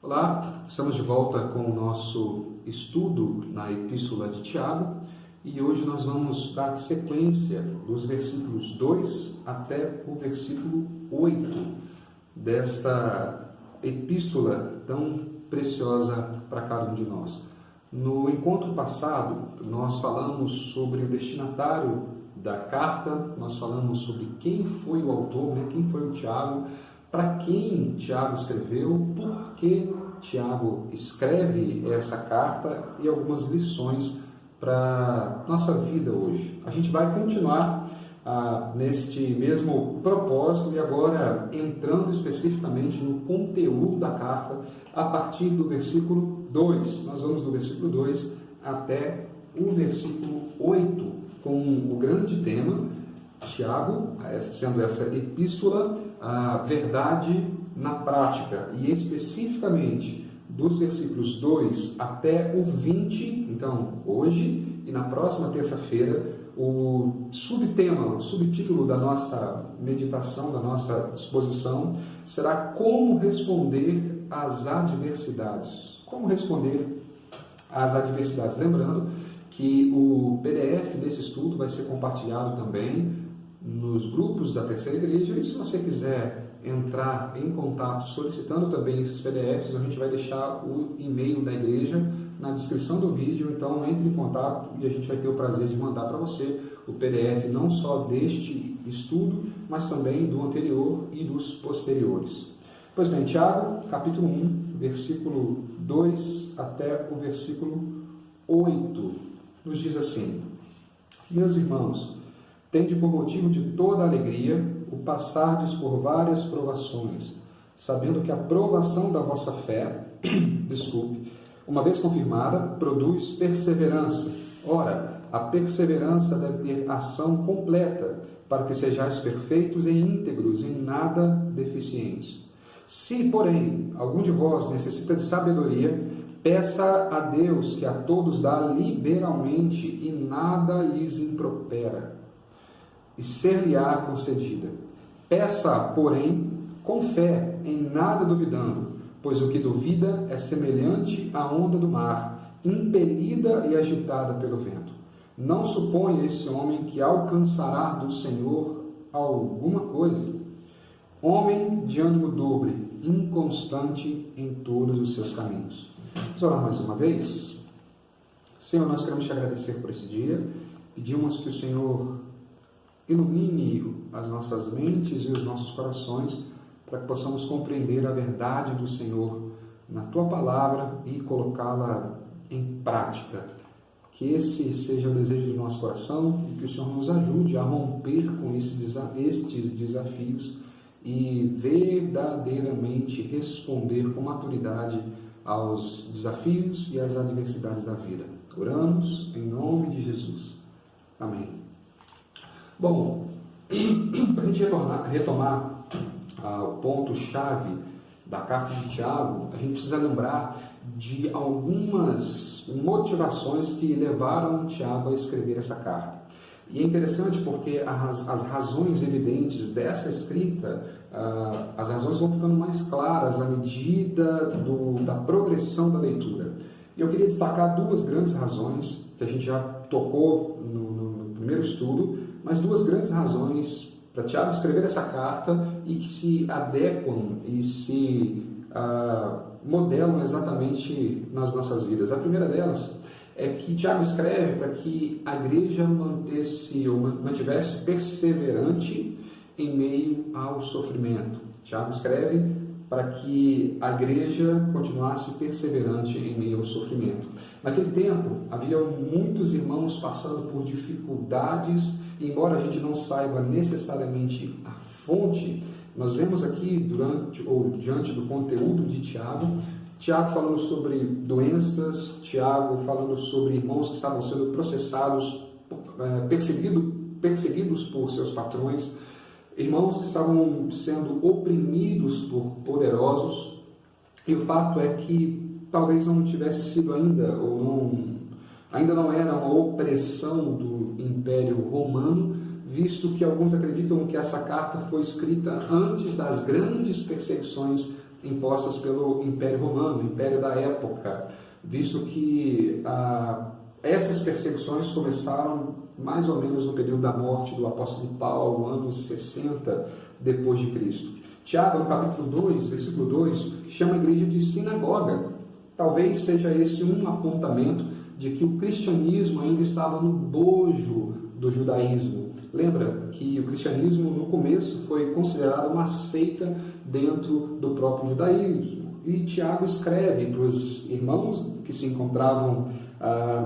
Olá, estamos de volta com o nosso estudo na Epístola de Tiago e hoje nós vamos dar sequência dos versículos 2 até o versículo 8 desta epístola tão preciosa para cada um de nós. No encontro passado, nós falamos sobre o destinatário da carta, nós falamos sobre quem foi o autor, quem foi o Tiago, para quem Tiago escreveu, por que Tiago escreve essa carta e algumas lições para nossa vida hoje. A gente vai continuar neste mesmo propósito e agora entrando especificamente no conteúdo da carta a partir do versículo 2. Nós vamos do versículo 2 até o versículo 8 com o grande tema Tiago, sendo essa epístola, a verdade na prática, e especificamente dos versículos 2 até o 20, então hoje e na próxima terça-feira, o subtema, o subtítulo da nossa meditação, da nossa exposição, será como responder às adversidades. Como responder às adversidades. Lembrando que o PDF desse estudo vai ser compartilhado também nos grupos da Terceira Igreja, e se você quiser entrar em contato solicitando também esses PDFs, a gente vai deixar o e-mail da igreja na descrição do vídeo, então entre em contato e a gente vai ter o prazer de mandar para você o PDF não só deste estudo, mas também do anterior e dos posteriores. Pois bem, Tiago, capítulo 1, versículo 2 até o versículo 8, nos diz assim: Meus irmãos, tende por motivo de toda alegria o passardes por várias provações, sabendo que a provação da vossa fé, uma vez confirmada, produz perseverança. Ora, a perseverança deve ter ação completa, para que sejais perfeitos e íntegros, em nada deficientes. Se, porém, algum de vós necessita de sabedoria, peça a Deus, que a todos dá liberalmente e nada lhes impropera, e ser-lhe-á concedida. Peça, porém, com fé, em nada duvidando, pois o que duvida é semelhante à onda do mar, impelida e agitada pelo vento. Não suponha esse homem que alcançará do Senhor alguma coisa. Homem de ânimo dobre, inconstante em todos os seus caminhos. Vamos orar mais uma vez? Senhor, nós queremos te agradecer por esse dia. Pedimos que o Senhor ilumine as nossas mentes e os nossos corações para que possamos compreender a verdade do Senhor na Tua Palavra e colocá-la em prática. Que esse seja o desejo do nosso coração e que o Senhor nos ajude a romper com estes desafios e verdadeiramente responder com maturidade aos desafios e às adversidades da vida. Oramos em nome de Jesus. Amém. Bom, para a gente retomar o ponto-chave da carta de Tiago, a gente precisa lembrar de algumas motivações que levaram Tiago a escrever essa carta. E é interessante porque as razões evidentes dessa escrita, as razões vão ficando mais claras à medida da progressão da leitura. E eu queria destacar duas grandes razões que a gente já tocou no primeiro estudo, mas duas grandes razões para Tiago escrever essa carta e que se adequam e se modelam exatamente nas nossas vidas. A primeira delas é que Tiago escreve para que a igreja mantivesse perseverante em meio ao sofrimento. Tiago escreve para que a igreja continuasse perseverante em meio ao sofrimento. Naquele tempo, havia muitos irmãos passando por dificuldades, e embora a gente não saiba necessariamente a fonte, nós vemos aqui, diante do conteúdo de Tiago falando sobre doenças, Tiago falando sobre irmãos que estavam sendo processados, perseguidos por seus patrões, irmãos que estavam sendo oprimidos por poderosos, e o fato é que talvez não tivesse sido ainda não era uma opressão do Império Romano, visto que alguns acreditam que essa carta foi escrita antes das grandes perseguições impostas pelo Império Romano, Império da época, visto que essas perseguições começaram mais ou menos no período da morte do apóstolo Paulo, anos 60 depois de Cristo. Tiago, no capítulo 2, versículo 2, chama a igreja de sinagoga. Talvez seja esse um apontamento de que o cristianismo ainda estava no bojo do judaísmo. Lembra que o cristianismo no começo foi considerado uma seita dentro do próprio judaísmo. E Tiago escreve para os irmãos que se encontravam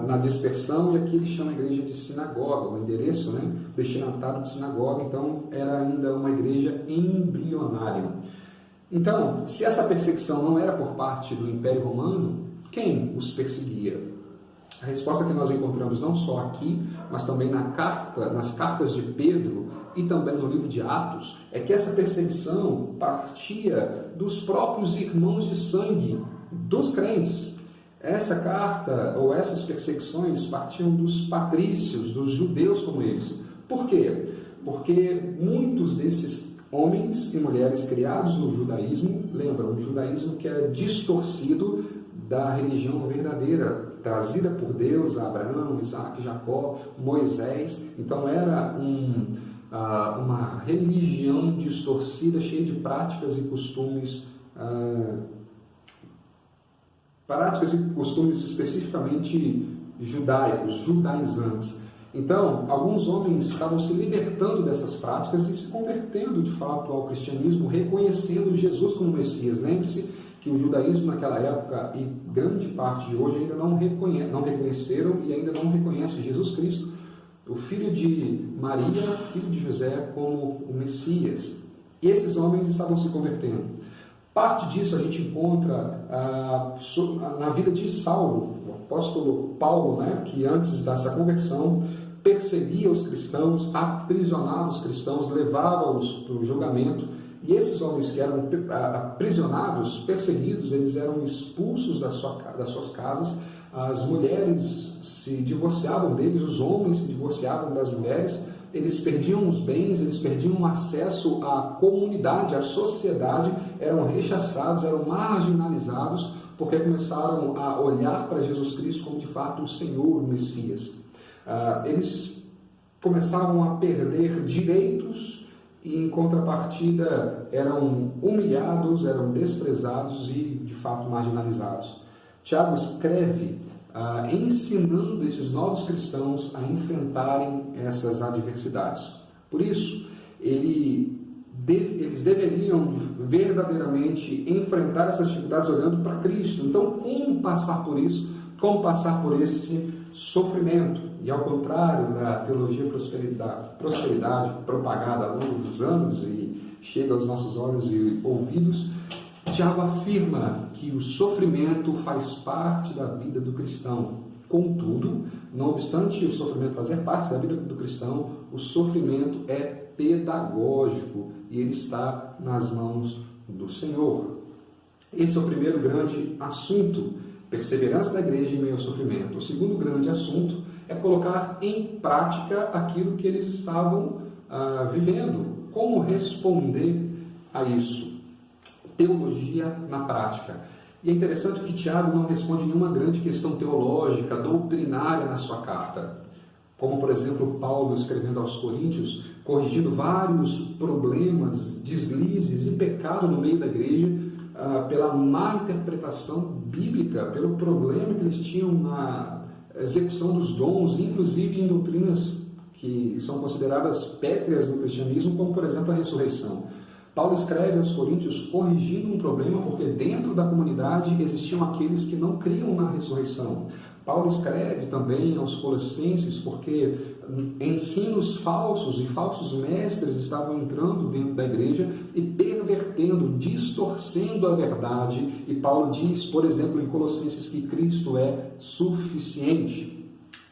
na dispersão, e aqui ele chama a igreja de sinagoga, o endereço, destinatário de sinagoga, então era ainda uma igreja embrionária. Então, se essa perseguição não era por parte do Império Romano, quem os perseguia? A resposta que nós encontramos não só aqui, mas também nas cartas de Pedro e também no livro de Atos, é que essa perseguição partia dos próprios irmãos de sangue, dos crentes. Essa carta, ou essas perseguições, partiam dos patrícios, dos judeus como eles. Por quê? Porque muitos desses homens e mulheres criados no judaísmo, lembram, o judaísmo que é distorcido da religião verdadeira, trazida por Deus a Abraão, Isaac, Jacó, Moisés. Então era uma religião distorcida, cheia de práticas e costumes especificamente judaicos, judaizantes. Então, alguns homens estavam se libertando dessas práticas e se convertendo de fato ao cristianismo, reconhecendo Jesus como Messias. Lembre-se que o judaísmo naquela época e grande parte de hoje ainda não reconheceram e ainda não reconhecem Jesus Cristo, o filho de Maria, filho de José, como o Messias. E esses homens estavam se convertendo. Parte disso a gente encontra na vida de Saulo, o apóstolo Paulo, que antes dessa conversão perseguia os cristãos, aprisionava os cristãos, levava-os para o julgamento. E esses homens que eram aprisionados, perseguidos, eles eram expulsos das suas casas, as mulheres se divorciavam deles, os homens se divorciavam das mulheres, eles perdiam os bens, eles perdiam o acesso à comunidade, à sociedade, eram rechaçados, eram marginalizados, porque começaram a olhar para Jesus Cristo como de fato o Senhor, o Messias. Eles começavam a perder direitos e, em contrapartida, eram humilhados, eram desprezados e, de fato, marginalizados. Tiago escreve ensinando esses novos cristãos a enfrentarem essas adversidades. Por isso, eles deveriam verdadeiramente enfrentar essas dificuldades olhando para Cristo. Então, como passar por isso? Como passar por esse sofrimento? E ao contrário da teologia prosperidade propagada ao longo dos anos e chega aos nossos olhos e ouvidos, Tiago afirma que o sofrimento faz parte da vida do cristão. Contudo, não obstante o sofrimento fazer parte da vida do cristão, o sofrimento é pedagógico e ele está nas mãos do Senhor. Esse é o primeiro grande assunto, perseverança da igreja em meio ao sofrimento. O segundo grande assunto é colocar em prática aquilo que eles estavam vivendo. Como responder a isso? Teologia na prática. E é interessante que Tiago não responde nenhuma grande questão teológica, doutrinária na sua carta. Como, por exemplo, Paulo escrevendo aos Coríntios, corrigindo vários problemas, deslizes e pecado no meio da igreja, pela má interpretação bíblica, pelo problema que eles tinham na execução dos dons, inclusive em doutrinas que são consideradas pétreas no cristianismo, como, por exemplo, a ressurreição. Paulo escreve aos Coríntios corrigindo um problema, porque dentro da comunidade existiam aqueles que não criam na ressurreição. Paulo escreve também aos Colossenses, porque ensinos falsos e falsos mestres estavam entrando dentro da igreja e pervertendo, distorcendo a verdade. E Paulo diz, por exemplo, em Colossenses, que Cristo é suficiente.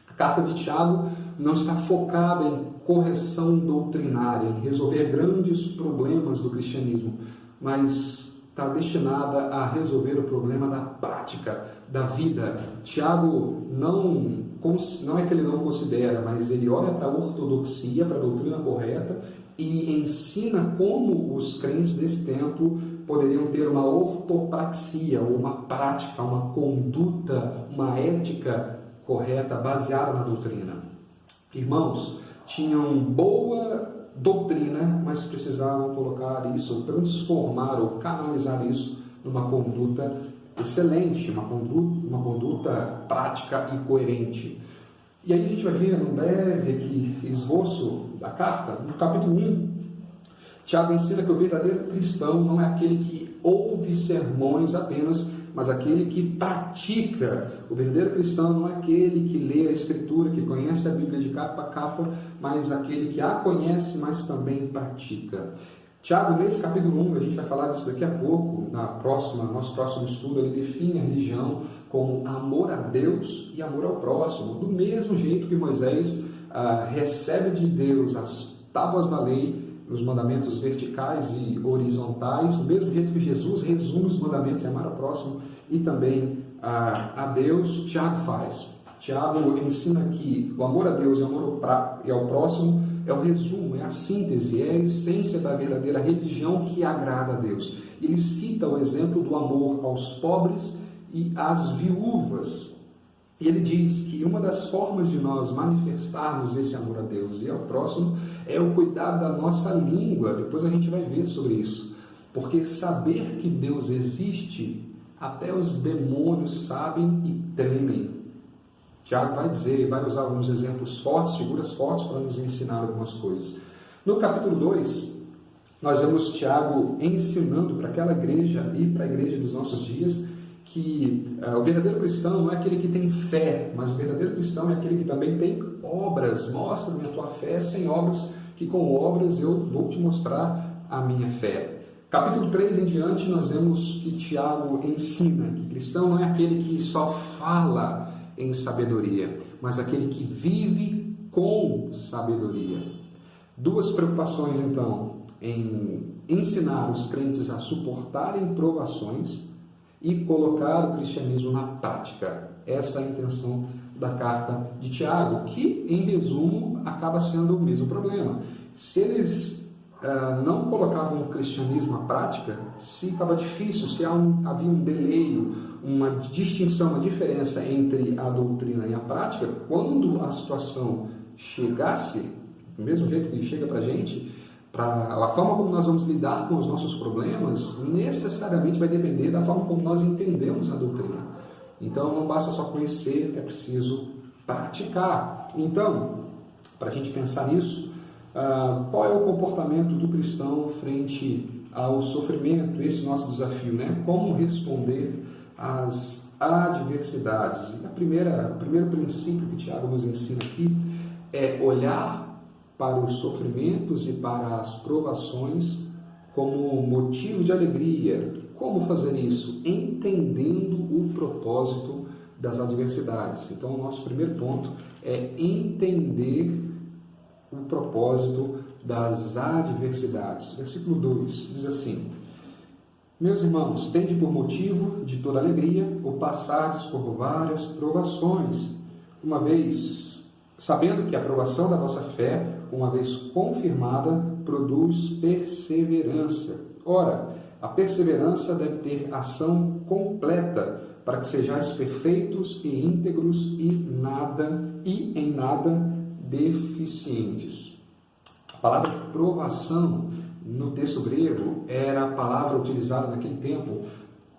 A carta de Tiago não está focada em correção doutrinária, em resolver grandes problemas do cristianismo, mas está destinada a resolver o problema da prática, da vida. Tiago não não é que ele não considera, mas ele olha para a ortodoxia, para a doutrina correta e ensina como os crentes desse tempo poderiam ter uma ortopraxia, ou uma prática, uma conduta, uma ética correta baseada na doutrina. Irmãos, tinham boa doutrina, mas precisavam colocar isso, transformar ou canalizar isso numa conduta excelente, uma conduta prática e coerente. E aí a gente vai ver num breve aqui esboço da carta, no capítulo 1, Tiago ensina que o verdadeiro cristão não é aquele que ouve sermões apenas, mas aquele que pratica. O verdadeiro cristão não é aquele que lê a Escritura, que conhece a Bíblia de capa a capa, mas aquele que a conhece, mas também pratica. Tiago, nesse capítulo 1, a gente vai falar disso daqui a pouco, nosso próximo estudo, ele define a religião como amor a Deus e amor ao próximo. Do mesmo jeito que Moisés recebe de Deus as tábuas da lei, os mandamentos verticais e horizontais, do mesmo jeito que Jesus resume os mandamentos em amar ao próximo e também a Deus, Tiago faz. Tiago ensina que o amor a Deus e o amor ao próximo é o resumo, é a síntese, é a essência da verdadeira religião que agrada a Deus. Ele cita o exemplo do amor aos pobres e às viúvas. E ele diz que uma das formas de nós manifestarmos esse amor a Deus e ao próximo é o cuidado da nossa língua. Depois a gente vai ver sobre isso. Porque saber que Deus existe, até os demônios sabem e tremem. Tiago vai dizer, vai usar alguns exemplos fortes, figuras fortes, para nos ensinar algumas coisas. No capítulo 2, nós vemos Tiago ensinando para aquela igreja e para a igreja dos nossos dias que o verdadeiro cristão não é aquele que tem fé, mas o verdadeiro cristão é aquele que também tem obras. Mostra-me a tua fé sem obras, que com obras eu vou te mostrar a minha fé. Capítulo 3 em diante, nós vemos que Tiago ensina que cristão não é aquele que só fala em sabedoria, mas aquele que vive com sabedoria. Duas preocupações, então, em ensinar os crentes a suportarem provações e colocar o cristianismo na prática. Essa é a intenção da carta de Tiago, que, em resumo, acaba sendo o mesmo problema. Se eles não colocavam o cristianismo à prática, se estava difícil, se havia um deleio, uma distinção, uma diferença entre a doutrina e a prática, quando a situação chegasse, do mesmo jeito que chega para a gente, a forma como nós vamos lidar com os nossos problemas, necessariamente vai depender da forma como nós entendemos a doutrina. Então, não basta só conhecer, é preciso praticar. Então, para a gente pensar nisso, qual é o comportamento do cristão frente ao sofrimento? Esse nosso desafio, né? Como responder às adversidades? O primeiro princípio que Tiago nos ensina aqui é olhar para os sofrimentos e para as provações como motivo de alegria. Como fazer isso? Entendendo o propósito das adversidades. Então, o nosso primeiro ponto é entender o propósito das adversidades. Versículo 2 diz assim: meus irmãos, tende por motivo de toda alegria o passardes por várias provações, uma vez sabendo que a aprovação da vossa fé, uma vez confirmada, produz perseverança. Ora, a perseverança deve ter ação completa, para que sejais perfeitos e íntegros e em nada deficientes. A palavra provação no texto grego era a palavra utilizada naquele tempo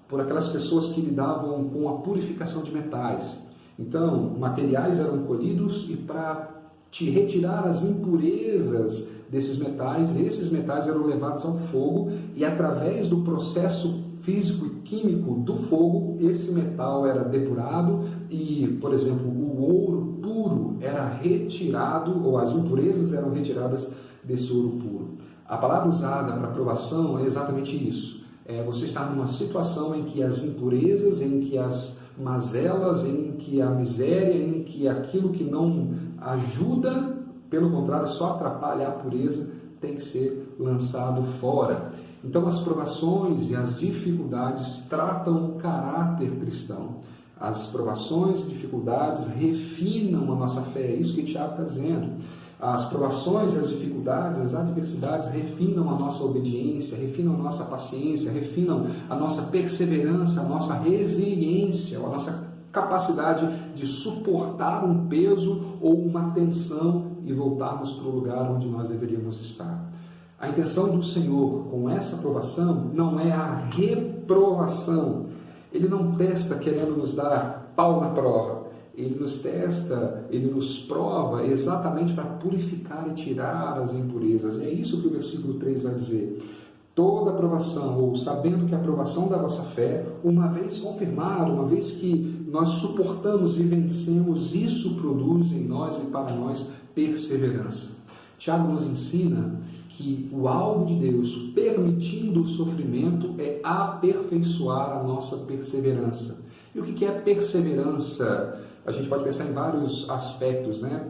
por aquelas pessoas que lidavam com a purificação de metais. Então, materiais eram colhidos e para te retirar as impurezas desses metais, esses metais eram levados ao fogo e através do processo físico e químico do fogo, esse metal era depurado e, por exemplo, o ouro puro era retirado, ou as impurezas eram retiradas desse ouro puro. A palavra usada para provação é exatamente isso. Você está numa situação em que as impurezas, em que as mazelas, em que a miséria, em que aquilo que não ajuda, pelo contrário, só atrapalha a pureza, tem que ser lançado fora. Então, as provações e as dificuldades tratam o caráter cristão. As provações e dificuldades refinam a nossa fé, é isso que Tiago está dizendo. As provações e as dificuldades, as adversidades refinam a nossa obediência, refinam a nossa paciência, refinam a nossa perseverança, a nossa resiliência, a nossa capacidade de suportar um peso ou uma tensão e voltarmos para o lugar onde nós deveríamos estar. A intenção do Senhor com essa provação não é a reprovação. Ele não testa querendo nos dar pau na prova. Ele nos testa, ele nos prova exatamente para purificar e tirar as impurezas. E é isso que o versículo 3 vai dizer. Toda aprovação, ou sabendo que a aprovação da vossa fé, uma vez confirmada, uma vez que nós suportamos e vencemos, isso produz em nós e para nós perseverança. Tiago nos ensina que o alvo de Deus, permitindo o sofrimento, é aperfeiçoar a nossa perseverança. E o que é perseverança? A gente pode pensar em vários aspectos, né?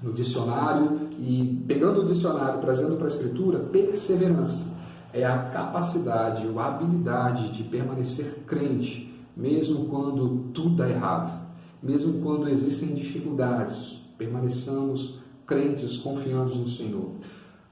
No dicionário, e pegando o dicionário, trazendo para a Escritura, perseverança é a capacidade ou a habilidade de permanecer crente, mesmo quando tudo dá errado, mesmo quando existem dificuldades, permaneçamos crentes, confiantes no Senhor.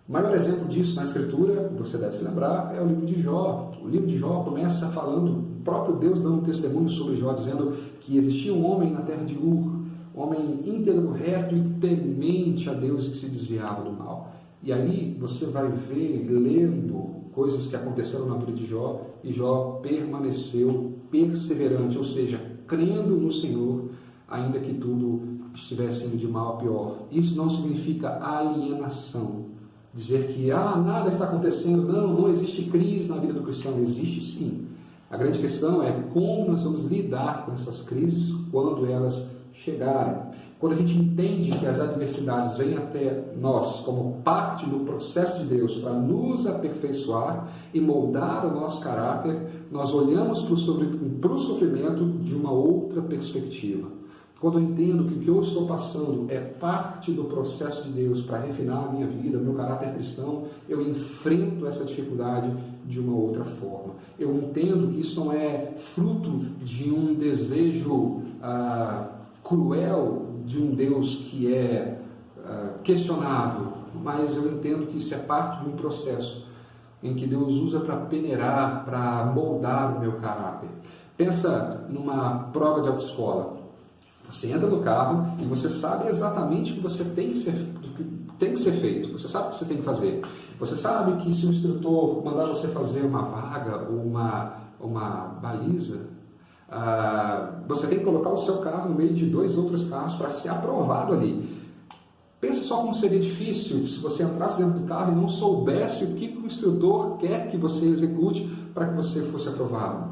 O maior exemplo disso na Escritura, você deve se lembrar, é o livro de Jó. O livro de Jó começa falando, o próprio Deus dando testemunho sobre Jó, dizendo que existia um homem na terra de Ur, um homem íntegro, reto e temente a Deus e que se desviava do mal. E aí você vai ver, lendo coisas que aconteceram na vida de Jó, e Jó permaneceu perseverante, ou seja, crendo no Senhor, ainda que tudo estivesse indo de mal a pior. Isso não significa alienação. Dizer que nada está acontecendo, não existe crise na vida do cristão. Existe sim. A grande questão é como nós vamos lidar com essas crises quando elas chegarem. Quando a gente entende que as adversidades vêm até nós como parte do processo de Deus para nos aperfeiçoar e moldar o nosso caráter, nós olhamos para o sofrimento de uma outra perspectiva. Quando eu entendo que o que eu estou passando é parte do processo de Deus para refinar a minha vida, o meu caráter cristão, eu enfrento essa dificuldade de uma outra forma. Eu entendo que isso não é fruto de um desejo cruel de um Deus que é questionável, mas eu entendo que isso é parte de um processo em que Deus usa para peneirar, para moldar o meu caráter. Pensa numa prova de autoescola. Você entra no carro e você sabe exatamente o que você tem que ser feito. Você sabe o que você tem que fazer. Você sabe que se o instrutor mandar você fazer uma vaga ou uma baliza, você tem que colocar o seu carro no meio de 2 outros carros para ser aprovado ali. Pensa só como seria difícil se você entrasse dentro do carro e não soubesse o que o instrutor quer que você execute para que você fosse aprovado.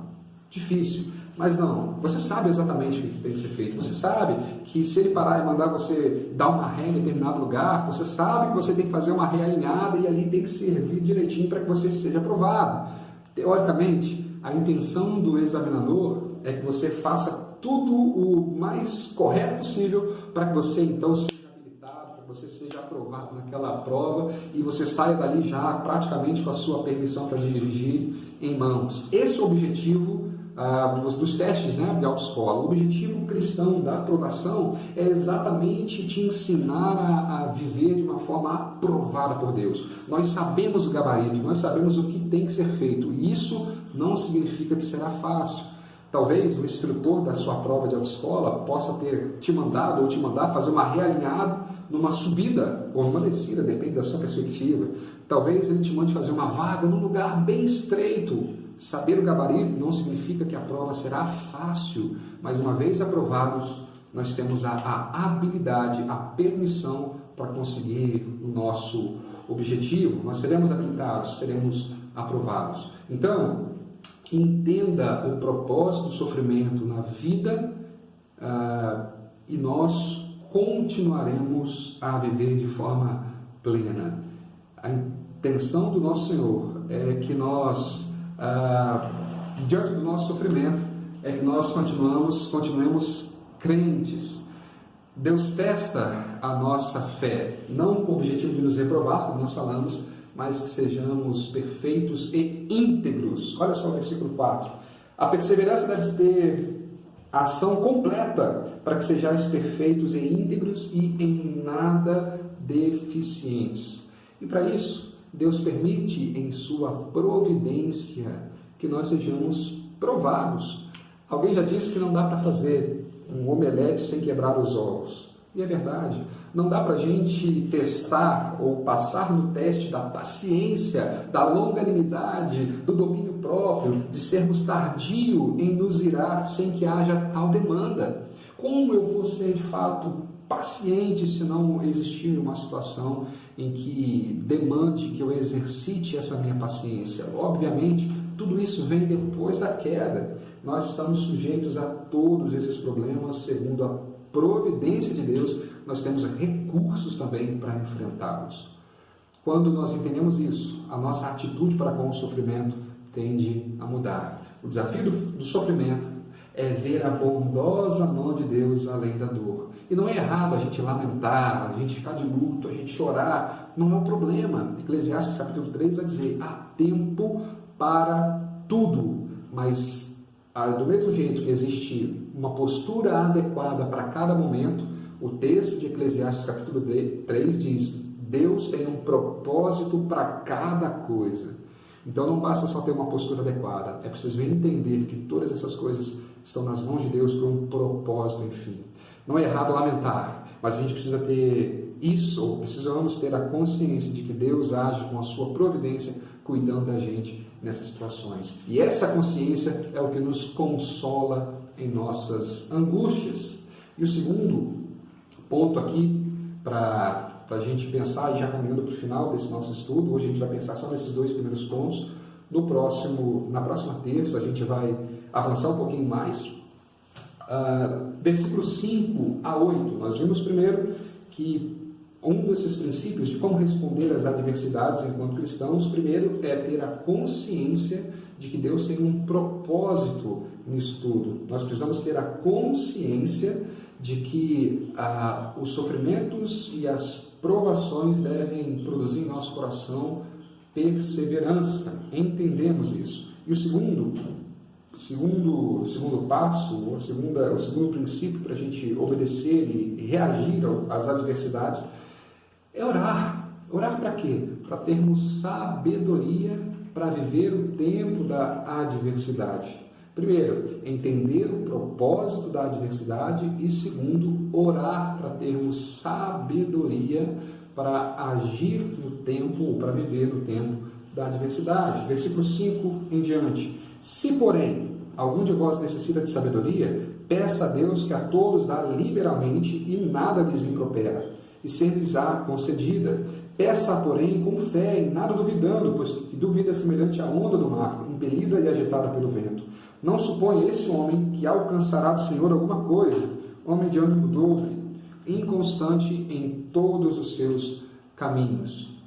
Difícil. Mas não, você sabe exatamente o que tem que ser feito. Você sabe que se ele parar e mandar você dar uma ré em determinado lugar, você sabe que você tem que fazer uma ré alinhada e ali tem que servir direitinho para que você seja aprovado. Teoricamente, a intenção do examinador é que você faça tudo o mais correto possível para que você então seja habilitado, para que você seja aprovado naquela prova e você saia dali já praticamente com a sua permissão para dirigir em mãos. Esse é o objetivo dos testes, de autoescola. O objetivo cristão da aprovação é exatamente te ensinar a viver de uma forma aprovada por Deus. Nós sabemos o gabarito, nós sabemos o que tem que ser feito, e isso não significa que será fácil. Talvez o instrutor da sua prova de autoescola possa ter te mandado ou te mandar fazer uma realinhada numa subida ou numa descida, depende da sua perspectiva. Talvez ele te mande fazer uma vaga num lugar bem estreito. Saber o gabarito não significa que a prova será fácil, mas uma vez aprovados, nós temos a habilidade, a permissão para conseguir o nosso objetivo. Nós seremos habilitados, seremos aprovados. Então, entenda o propósito do sofrimento na vida e nós continuaremos a viver de forma plena. A intenção do nosso Senhor é que nós diante do nosso sofrimento, é que nós continuemos crentes. Deus testa a nossa fé, não com o objetivo de nos reprovar, como nós falamos, mas que sejamos perfeitos e íntegros. Olha só o versículo 4. A perseverança deve ter a ação completa para que sejais perfeitos e íntegros e em nada deficientes. E para isso, Deus permite em sua providência que nós sejamos provados. Alguém já disse que não dá para fazer um omelete sem quebrar os ovos. E é verdade. Não dá para a gente testar ou passar no teste da paciência, da longanimidade, do domínio próprio, de sermos tardio em nos irar sem que haja tal demanda. Como eu vou ser de fato paciente se não existir uma situação em que demande que eu exercite essa minha paciência? Obviamente, tudo isso vem depois da queda. Nós estamos sujeitos a todos esses problemas segundo a providência de Deus. Nós temos recursos também para enfrentá-los. Quando nós entendemos isso, a nossa atitude para com o sofrimento tende a mudar. O desafio do sofrimento é ver a bondosa mão de Deus além da dor. E não é errado a gente lamentar, a gente ficar de luto, a gente chorar. Não é um problema. Eclesiastes capítulo 3 vai dizer: há tempo para tudo. Mas do mesmo jeito que existe uma postura adequada para cada momento, o texto de Eclesiastes capítulo 3 diz: Deus tem um propósito para cada coisa. Então não basta só ter uma postura adequada, é preciso entender que todas essas coisas estão nas mãos de Deus por um propósito, enfim. Não é errado lamentar, mas a gente precisa ter isso, ou precisamos ter a consciência de que Deus age com a sua providência, cuidando da gente nessas situações. E essa consciência é o que nos consola em nossas angústias. E o segundo ponto aqui, para a gente pensar, e já caminhando para o final desse nosso estudo, hoje a gente vai pensar só nesses dois primeiros pontos. Na próxima terça a gente vai avançar um pouquinho mais. Versículos 5 a 8, nós vimos primeiro que um desses princípios de como responder às adversidades enquanto cristãos, primeiro é ter a consciência de que Deus tem um propósito nisso tudo. Nós precisamos ter a consciência de que os sofrimentos e as provações devem produzir em nosso coração perseverança. Entendemos isso. E o segundo passo, o segundo princípio para a gente obedecer e reagir às adversidades é orar. Orar para quê? Para termos sabedoria para viver o tempo da adversidade. Primeiro, entender o propósito da adversidade e segundo, orar para termos sabedoria para agir no tempo, ou para viver no tempo da adversidade. Versículo 5 em diante. Se, porém, algum de vós necessita de sabedoria, peça a Deus que a todos dá liberalmente e nada lhes impropera, e ser-lhes-á concedida. Peça, porém, com fé e nada duvidando, pois que dúvida é semelhante à onda do mar, impelida e agitada pelo vento. Não suponha esse homem que alcançará do Senhor alguma coisa, homem de ânimo dobre, inconstante em todos os seus caminhos.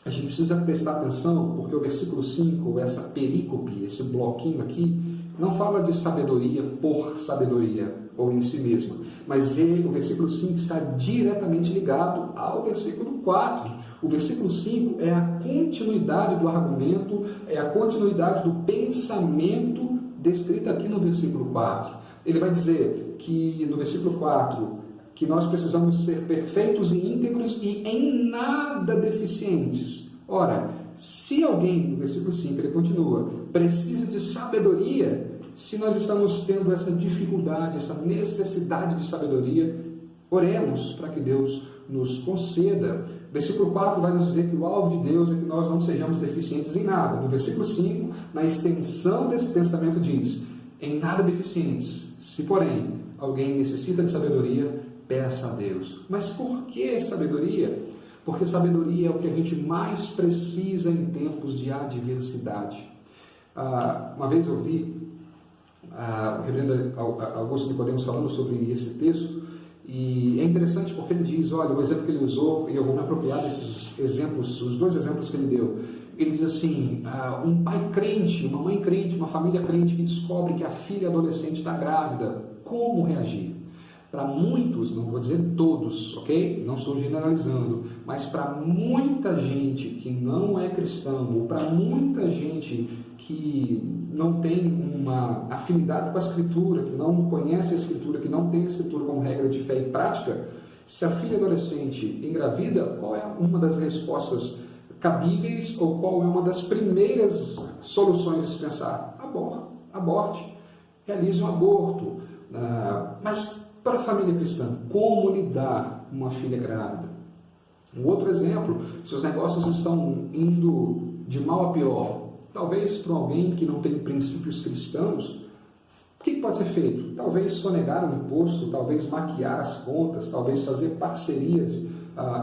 A gente precisa prestar atenção, porque o versículo 5, essa perícope, esse bloquinho aqui, não fala de sabedoria por sabedoria, ou em si mesma, mas o versículo 5 está diretamente ligado ao versículo 4. O versículo 5 é a continuidade do argumento, é a continuidade do pensamento descrito aqui no versículo 4. Ele vai dizer que, no versículo 4, que nós precisamos ser perfeitos e íntegros e em nada deficientes. Ora, se alguém, no versículo 5, ele continua, precisa de sabedoria, se nós estamos tendo essa dificuldade, essa necessidade de sabedoria, oremos para que Deus nos conceda. Versículo 4 vai nos dizer que o alvo de Deus é que nós não sejamos deficientes em nada. No versículo 5, na extensão desse pensamento diz, em nada deficientes. Se, porém, alguém necessita de sabedoria, peça a Deus. Mas por que sabedoria? Porque sabedoria é o que a gente mais precisa em tempos de adversidade. Uma vez eu vi o reverendo Augusto Nicodemos falando sobre esse texto, e é interessante porque ele diz, olha, o exemplo que ele usou, e eu vou me apropriar desses exemplos, os dois exemplos que ele deu. Ele diz assim, um pai crente, uma mãe crente, uma família crente que descobre que a filha adolescente está grávida, como reagir? Para muitos, não vou dizer todos, ok? Não estou generalizando, mas para muita gente que não é cristão, ou para muita gente que não tem uma afinidade com a Escritura, que não conhece a Escritura, que não tem a Escritura como regra de fé e prática, se a filha adolescente engravida, qual é uma das respostas cabíveis ou qual é uma das primeiras soluções a se pensar? Aborte, realize um aborto. Mas para a família cristã, como lidar com uma filha grávida? Um outro exemplo, se os negócios estão indo de mal a pior, talvez para alguém que não tem princípios cristãos, o que pode ser feito? Talvez sonegar um imposto, talvez maquiar as contas, talvez fazer parcerias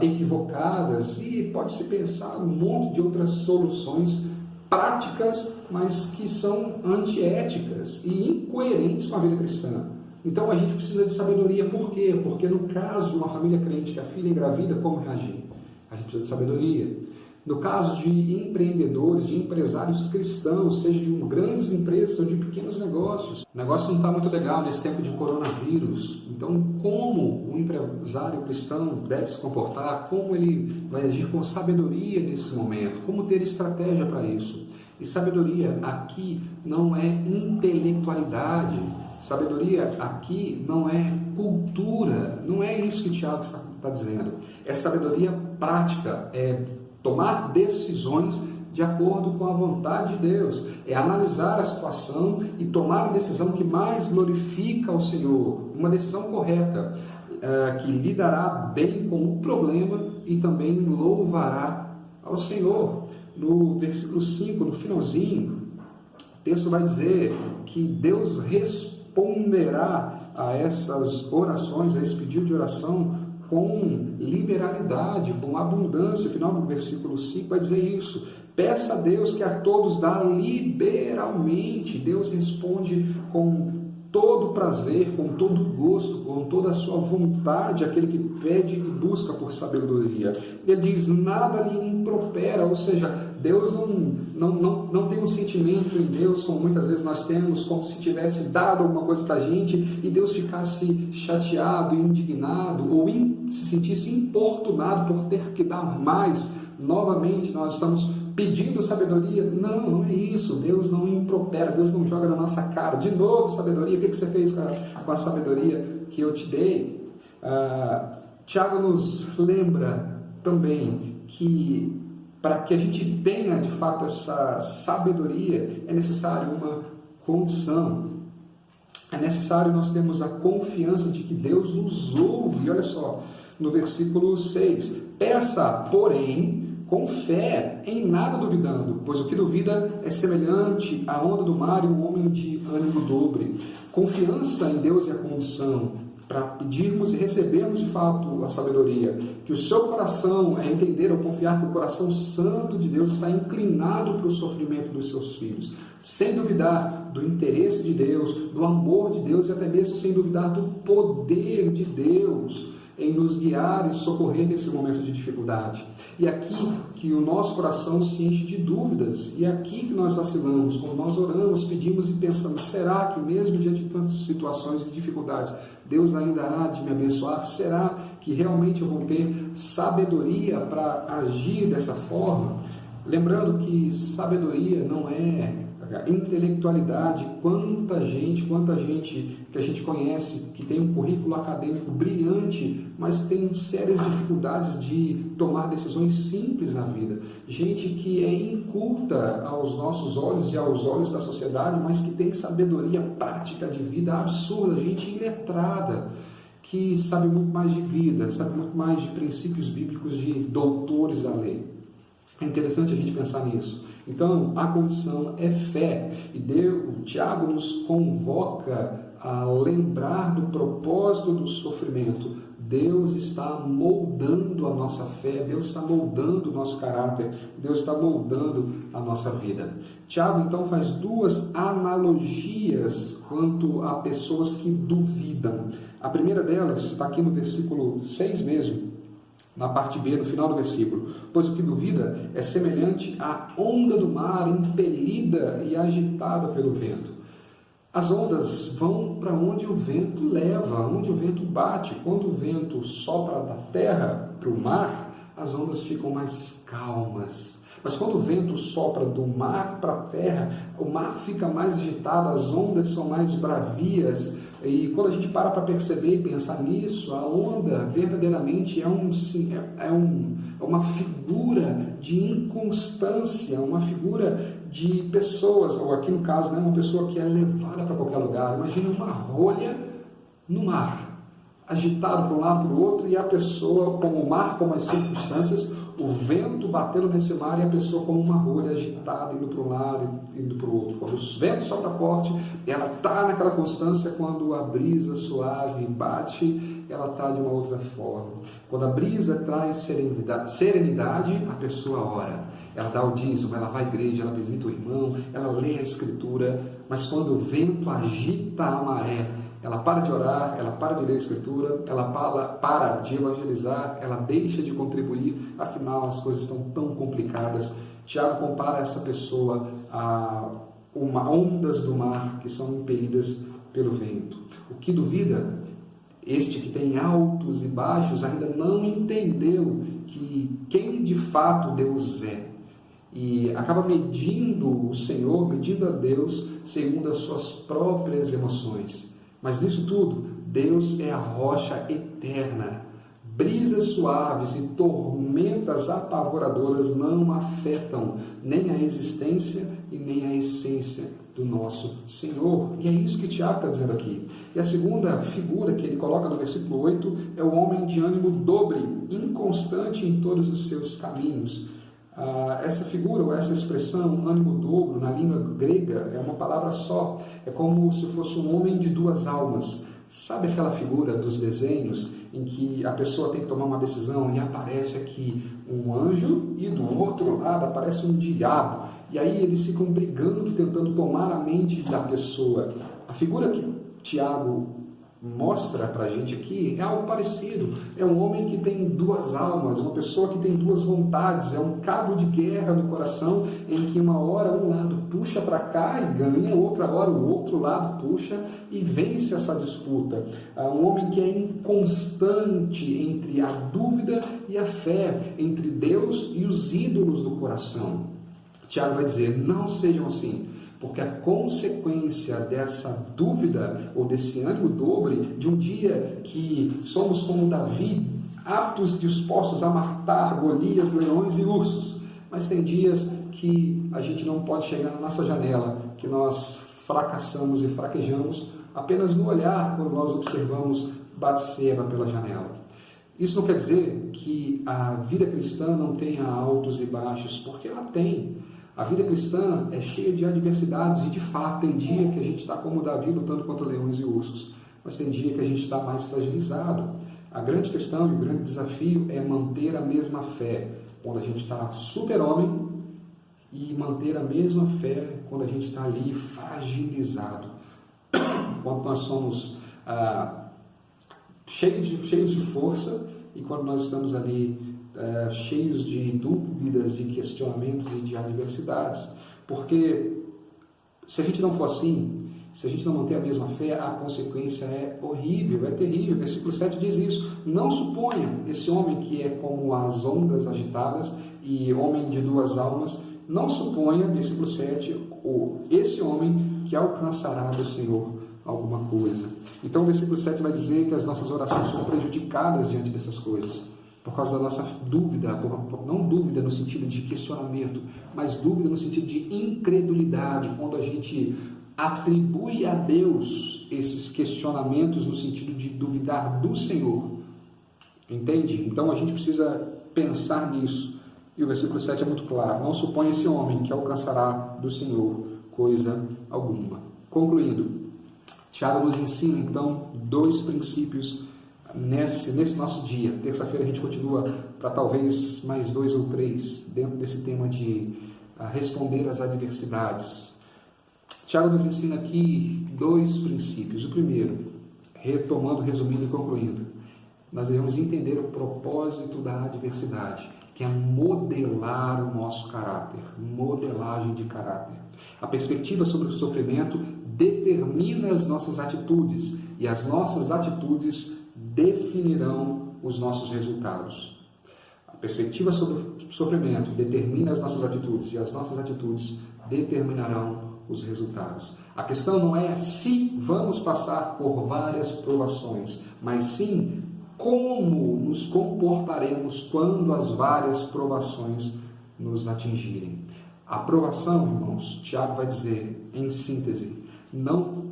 equivocadas, e pode-se pensar um monte de outras soluções práticas, mas que são antiéticas e incoerentes com a vida cristã. Então a gente precisa de sabedoria. Por quê? Porque no caso de uma família crente que a filha engravida, como reagir? A gente precisa de sabedoria. No caso de empreendedores, de empresários cristãos, seja de grandes empresas ou de pequenos negócios, o negócio não está muito legal nesse tempo de coronavírus. Então, como o empresário cristão deve se comportar? Como ele vai agir com sabedoria nesse momento? Como ter estratégia para isso? E sabedoria aqui não é intelectualidade. Sabedoria aqui não é cultura. Não é isso que Tiago está dizendo. É sabedoria prática, é tomar decisões de acordo com a vontade de Deus, é analisar a situação e tomar a decisão que mais glorifica ao Senhor, uma decisão correta, que lidará bem com o problema e também louvará ao Senhor. No versículo 5, no finalzinho, o texto vai dizer que Deus responderá a essas orações, a esse pedido de oração, com liberalidade, com abundância. O final do versículo 5 vai dizer isso: peça a Deus que a todos dá liberalmente. Deus responde com todo prazer, com todo gosto, com toda a sua vontade, aquele que pede e busca por sabedoria. Ele diz, nada lhe impropera, ou seja, Deus não tem um sentimento em Deus, como muitas vezes nós temos, como se tivesse dado alguma coisa para a gente, e Deus ficasse chateado, indignado, ou se sentisse importunado por ter que dar mais. Novamente, nós estamos pedindo sabedoria. Não é isso. Deus não impropera, Deus não joga na nossa cara. De novo, sabedoria. O que você fez com a sabedoria que eu te dei? Tiago nos lembra também que para que a gente tenha de fato essa sabedoria, é necessário uma condição. É necessário nós termos a confiança de que Deus nos ouve. Olha só, no versículo 6. Peça, porém, com fé, em nada duvidando, pois o que duvida é semelhante à onda do mar e um homem de ânimo dobre. Confiança em Deus é a condição para pedirmos e recebermos de fato a sabedoria. Que o seu coração é entender ou confiar que o coração santo de Deus está inclinado para o sofrimento dos seus filhos, sem duvidar do interesse de Deus, do amor de Deus e até mesmo sem duvidar do poder de Deus em nos guiar e socorrer nesse momento de dificuldade. E aqui que o nosso coração se enche de dúvidas, e aqui que nós vacilamos, quando nós oramos, pedimos e pensamos, será que mesmo diante de tantas situações e dificuldades, Deus ainda há de me abençoar? Será que realmente eu vou ter sabedoria para agir dessa forma? Lembrando que sabedoria não é intelectualidade. Quanta gente que a gente conhece que tem um currículo acadêmico brilhante, mas que tem sérias dificuldades de tomar decisões simples na vida. Gente que é inculta aos nossos olhos e aos olhos da sociedade, mas que tem sabedoria prática de vida absurda. Gente iletrada, que sabe muito mais de vida, sabe muito mais de princípios bíblicos, de doutores da lei. É interessante a gente pensar nisso. Então, a condição é fé. E o Tiago nos convoca a lembrar do propósito do sofrimento. Deus está moldando a nossa fé, Deus está moldando o nosso caráter, Deus está moldando a nossa vida. Tiago, então, faz duas analogias quanto a pessoas que duvidam. A primeira delas está aqui no versículo 6 mesmo, na parte B, no final do versículo. Pois o que duvida é semelhante à onda do mar impelida e agitada pelo vento. As ondas vão para onde o vento leva, onde o vento bate. Quando o vento sopra da terra para o mar, as ondas ficam mais calmas. Mas quando o vento sopra do mar para a terra, o mar fica mais agitado, as ondas são mais bravias. E quando a gente para perceber e pensar nisso, a onda verdadeiramente é uma figura de inconstância, uma figura de pessoas, ou aqui no caso, uma pessoa que é levada para qualquer lugar. Imagina uma rolha no mar, agitado para um lado para o outro, e a pessoa, como o mar, como as circunstâncias, o vento batendo nesse mar e a pessoa como uma rolha agitada, indo para um lado e indo para o outro. Quando o vento sopra forte, ela está naquela constância. Quando a brisa suave bate, ela está de uma outra forma. Quando a brisa traz serenidade, a pessoa ora. Ela dá o dízimo, ela vai à igreja, ela visita o irmão, ela lê a escritura. Mas quando o vento agita a maré, ela para de orar, ela para de ler a escritura, ela para de evangelizar, ela deixa de contribuir, afinal as coisas estão tão complicadas. Tiago compara essa pessoa a ondas do mar que são impelidas pelo vento. O que duvida, este que tem altos e baixos, ainda não entendeu que quem de fato Deus é, e acaba medindo o Senhor, medindo a Deus segundo as suas próprias emoções. Mas nisso tudo, Deus é a rocha eterna. Brisas suaves e tormentas apavoradoras não afetam nem a existência e nem a essência do nosso Senhor. E é isso que Tiago está dizendo aqui. E a segunda figura que ele coloca no versículo 8 é o homem de ânimo dobre, inconstante em todos os seus caminhos. Essa figura, ou essa expressão, ânimo dobro, na língua grega, é uma palavra só. É como se fosse um homem de duas almas. Sabe aquela figura dos desenhos em que a pessoa tem que tomar uma decisão e aparece aqui um anjo e do outro lado aparece um diabo? E aí eles ficam brigando, tentando tomar a mente da pessoa. A figura que Tiago mostra para a gente aqui é algo parecido. É um homem que tem duas almas, uma pessoa que tem duas vontades, é um cabo de guerra no coração, em que uma hora um lado puxa para cá e ganha, outra hora o outro lado puxa e vence essa disputa. Um homem que é inconstante entre a dúvida e a fé, entre Deus e os ídolos do coração. Tiago vai dizer, não sejam assim. Porque a consequência dessa dúvida ou desse ânimo dobre, de um dia que somos como Davi, aptos e dispostos a matar Golias, leões e ursos, mas tem dias que a gente não pode chegar na nossa janela, que nós fracassamos e fraquejamos apenas no olhar quando nós observamos Batseba pela janela. Isso não quer dizer que a vida cristã não tenha altos e baixos, porque ela tem. A vida cristã é cheia de adversidades e, de fato, tem dia que a gente está como Davi lutando contra leões e ursos, mas tem dia que a gente está mais fragilizado. A grande questão e o grande desafio é manter a mesma fé quando a gente está super-homem e manter a mesma fé quando a gente está ali fragilizado. Quando nós somos cheios de força e quando nós estamos ali cheios de dúvidas, de questionamentos e de adversidades. Porque se a gente não for assim, se a gente não manter a mesma fé, a consequência é horrível, é terrível. O versículo 7 diz isso. Não suponha esse homem que é como as ondas agitadas e homem de duas almas, não suponha, versículo 7, esse homem que alcançará do Senhor alguma coisa. Então o versículo 7 vai dizer que as nossas orações são prejudicadas diante dessas coisas. Por causa da nossa dúvida, não dúvida no sentido de questionamento, mas dúvida no sentido de incredulidade, quando a gente atribui a Deus esses questionamentos no sentido de duvidar do Senhor. Entende? Então a gente precisa pensar nisso. E o versículo 7 é muito claro. Não suponha esse homem que alcançará do Senhor coisa alguma. Concluindo, Tiago nos ensina então dois princípios nesse nosso dia. Terça-feira a gente continua para talvez mais 2 ou 3 dentro desse tema de responder às adversidades. Tiago nos ensina aqui dois princípios. O primeiro, resumindo e concluindo, nós devemos entender o propósito da adversidade, que é modelar o nosso caráter, modelagem de caráter. A perspectiva sobre o sofrimento determina as nossas atitudes e as nossas atitudes definirão os nossos resultados. perspectiva sobre o sofrimento determina as nossas atitudes e as nossas atitudes determinarão os resultados. A questão não é se vamos passar por várias provações, mas sim como nos comportaremos quando as várias provações nos atingirem. A provação, irmãos, Tiago vai dizer, em síntese,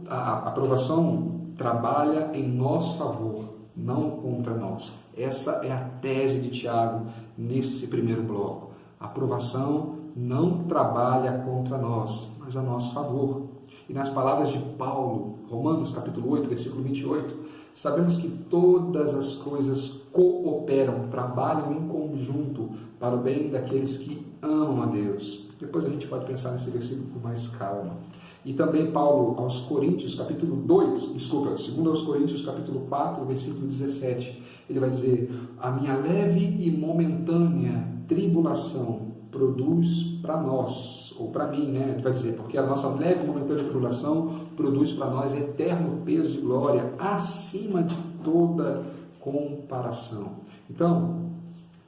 a provação trabalha em nosso favor, não contra nós. Essa é a tese de Tiago nesse primeiro bloco. A provação não trabalha contra nós, mas a nosso favor. E nas palavras de Paulo, Romanos capítulo 8, versículo 28, sabemos que todas as coisas cooperam, trabalham em conjunto para o bem daqueles que amam a Deus. Depois a gente pode pensar nesse versículo com mais calma. E também Paulo aos Coríntios, capítulo 2, segundo aos Coríntios, capítulo 4, versículo 17, ele vai dizer: a minha leve e momentânea tribulação produz para nós, ou para mim, né? Ele vai dizer, porque a nossa leve e momentânea tribulação produz para nós eterno peso de glória acima de toda comparação. Então,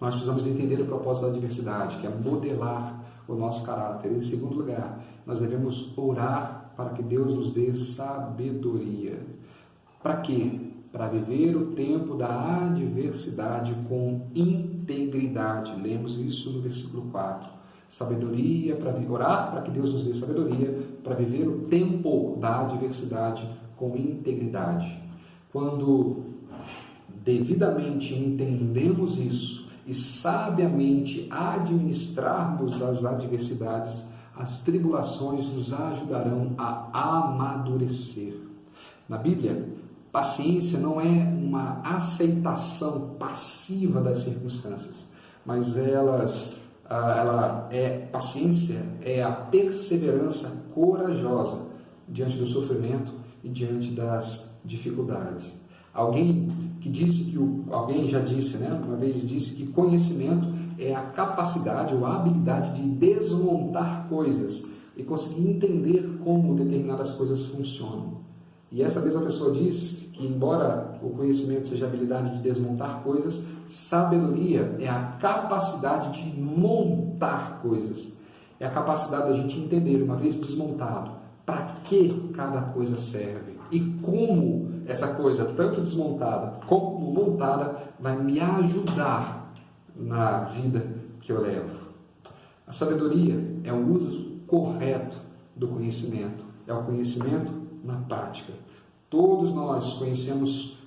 nós precisamos entender o propósito da adversidade, que é modelar o nosso caráter. Em segundo lugar, nós devemos orar para que Deus nos dê sabedoria. Para quê? Para viver o tempo da adversidade com integridade. Lemos isso no versículo 4. Sabedoria, para orar para que Deus nos dê sabedoria, para viver o tempo da adversidade com integridade. Quando devidamente entendemos isso e sabiamente administrarmos as adversidades, as tribulações nos ajudarão a amadurecer. Na Bíblia, paciência não é uma aceitação passiva das circunstâncias, mas paciência é a perseverança corajosa diante do sofrimento e diante das dificuldades. Alguém já disse, uma vez disse que conhecimento é a capacidade ou a habilidade de desmontar coisas e conseguir entender como determinadas coisas funcionam. E essa mesma pessoa diz que, embora o conhecimento seja a habilidade de desmontar coisas, sabedoria é a capacidade de montar coisas. É a capacidade da gente entender, uma vez desmontado, para que cada coisa serve e como essa coisa, tanto desmontada como montada, vai me ajudar na vida que eu levo. A sabedoria é o uso correto do conhecimento, é o conhecimento na prática. Todos nós conhecemos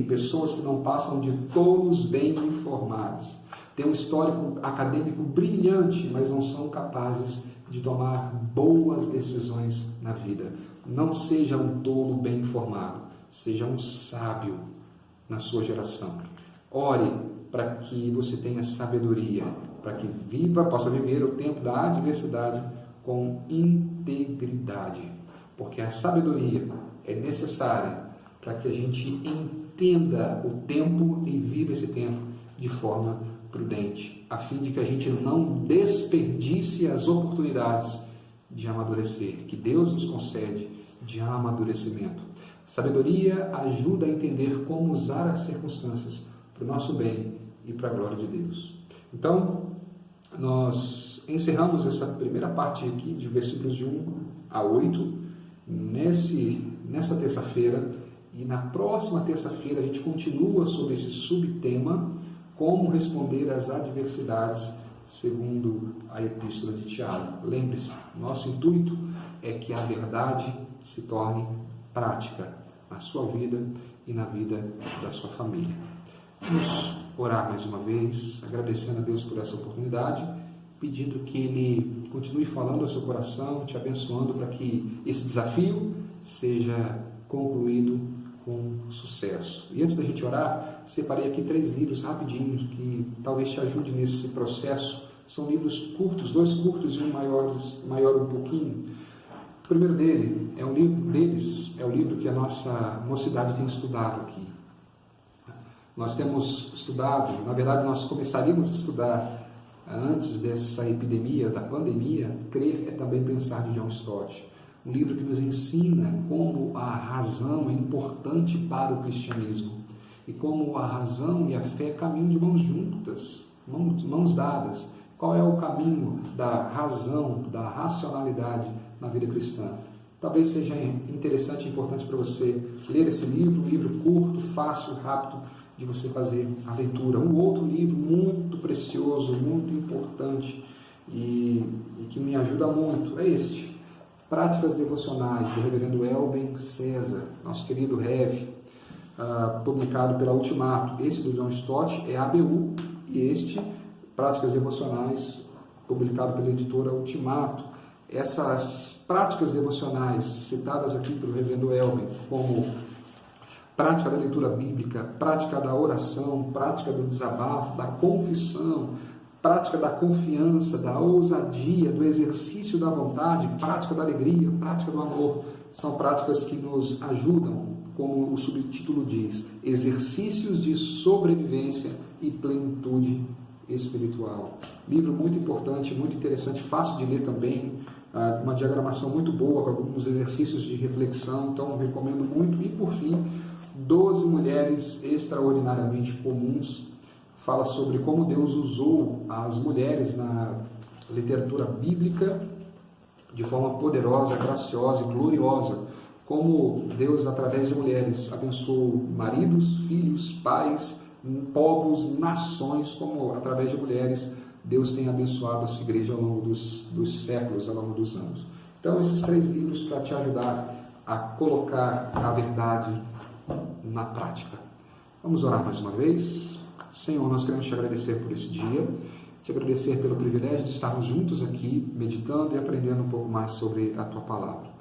pessoas que não passam de tolos bem informados, têm um histórico acadêmico brilhante, mas não são capazes de tomar boas decisões na vida. Não seja um tolo bem informado, seja um sábio na sua geração. Ore para que você tenha sabedoria, para que possa viver o tempo da adversidade com integridade, porque a sabedoria é necessária para que a gente entenda o tempo e viva esse tempo de forma prudente, a fim de que a gente não desperdice as oportunidades de amadurecer, que Deus nos concede de amadurecimento. Sabedoria ajuda a entender como usar as circunstâncias para o nosso bem e para a glória de Deus. Então, nós encerramos essa primeira parte aqui, de versículos de 1 a 8, nessa terça-feira, e na próxima terça-feira a gente continua sobre esse subtema, como responder às adversidades segundo a Epístola de Tiago. Lembre-se, nosso intuito é que a verdade se torne prática na sua vida e na vida da sua família. Vamos orar mais uma vez, agradecendo a Deus por essa oportunidade, pedindo que Ele continue falando ao seu coração, te abençoando para que esse desafio seja concluído com sucesso. E antes da gente orar, separei aqui 3 livros rapidinhos que talvez te ajudem nesse processo. São livros curtos, 2 curtos e um maior um pouquinho. O primeiro é o livro que a nossa mocidade tem estudado aqui. Nós temos estudado, na verdade nós começaríamos a estudar antes dessa epidemia, da pandemia, Crer é também pensar, de John Stott. Um livro que nos ensina como a razão é importante para o cristianismo. e como a razão e a fé caminham de mãos juntas, mãos dadas. Qual é o caminho da razão, da racionalidade na vida cristã? Talvez seja interessante e importante para você ler esse livro, um livro curto, fácil, rápido de você fazer a leitura. Um outro livro muito precioso, muito importante e que me ajuda muito é este, Práticas Devocionais, do reverendo Elben César, nosso querido Rev, publicado pela Ultimato. Esse do John Stott é ABU e este, Práticas Devocionais, publicado pela editora Ultimato. Essas práticas devocionais citadas aqui pelo reverendo Elben, como prática da leitura bíblica, prática da oração, prática do desabafo, da confissão, prática da confiança, da ousadia, do exercício da vontade, prática da alegria, prática do amor, são práticas que nos ajudam, como o subtítulo diz, exercícios de sobrevivência e plenitude espiritual. Livro muito importante, muito interessante, fácil de ler também, uma diagramação muito boa, com alguns exercícios de reflexão, então recomendo muito. E por fim, 12 mulheres extraordinariamente comuns, fala sobre como Deus usou as mulheres na literatura bíblica de forma poderosa, graciosa e gloriosa, como Deus, através de mulheres, abençoou maridos, filhos, pais, povos, nações, como através de mulheres Deus tem abençoado a sua igreja ao longo dos séculos, ao longo dos anos. Então, esses 3 livros para te ajudar a colocar a verdade na prática. Vamos orar mais uma vez. Senhor, nós queremos te agradecer por esse dia, te agradecer pelo privilégio de estarmos juntos aqui, meditando e aprendendo um pouco mais sobre a tua palavra.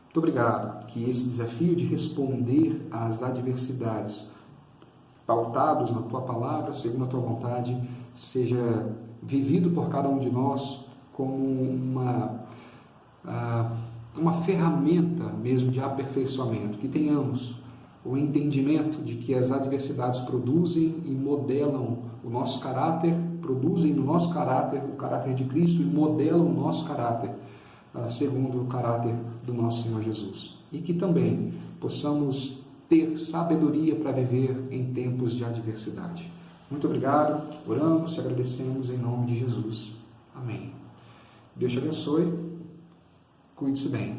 Muito obrigado que esse desafio de responder às adversidades pautados na tua palavra, segundo a tua vontade, seja vivido por cada um de nós como uma ferramenta mesmo de aperfeiçoamento, que tenhamos o entendimento de que as adversidades produzem e modelam o nosso caráter, produzem no nosso caráter o caráter de Cristo e modelam o nosso caráter segundo o caráter do nosso Senhor Jesus. E que também possamos ter sabedoria para viver em tempos de adversidade. Muito obrigado, oramos e agradecemos em nome de Jesus. Amém. Deus te abençoe, cuide-se bem.